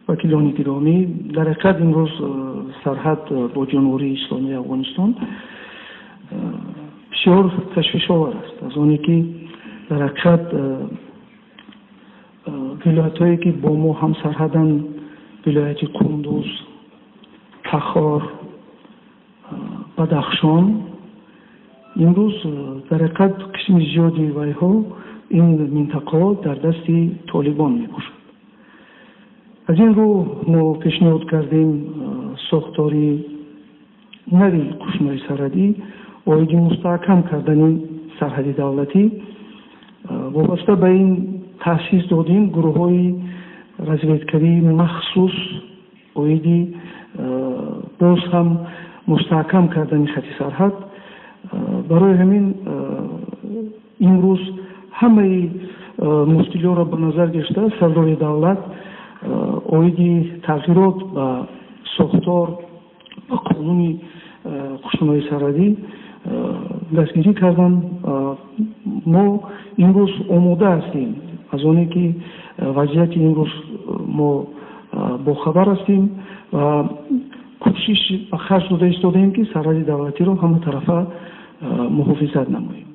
وکیلان گرامی، در حقیقت امروز سرحد با جمهوری اسلامی افغانستان بسیار تشویش آور است. از آنی که در حقیقت ولایت هایی که با ما هم سرحدن، ولایت کندوز، تخار، بدخشان، امروز در حقیقت قسم زیادی ویها این منطقه در دست طالبان می باشد. از این رو ما پیشنهاد کردیم ساختاری نوی کشمای سرحدی اویدی مستحکم کردن سرحد دولتی وابسته به این تأسیس دادیم گروه های رزویدکاری مخصوص اویدی باز هم مستحکم کردن خط سرحد. برای همین امروز همه مشکلات را به نظر گرفته سردار دولت اویدی تغییرات به ساختار و قانون کشمای سرحدی دستگیری کردن. ما امروز آماده هستیم از آنی که وضعیت امروز ما با خبر هستیم و کوشش به خرج داده ایستادیم که سرحد دولتی رو همه طرفه محافظت نماییم.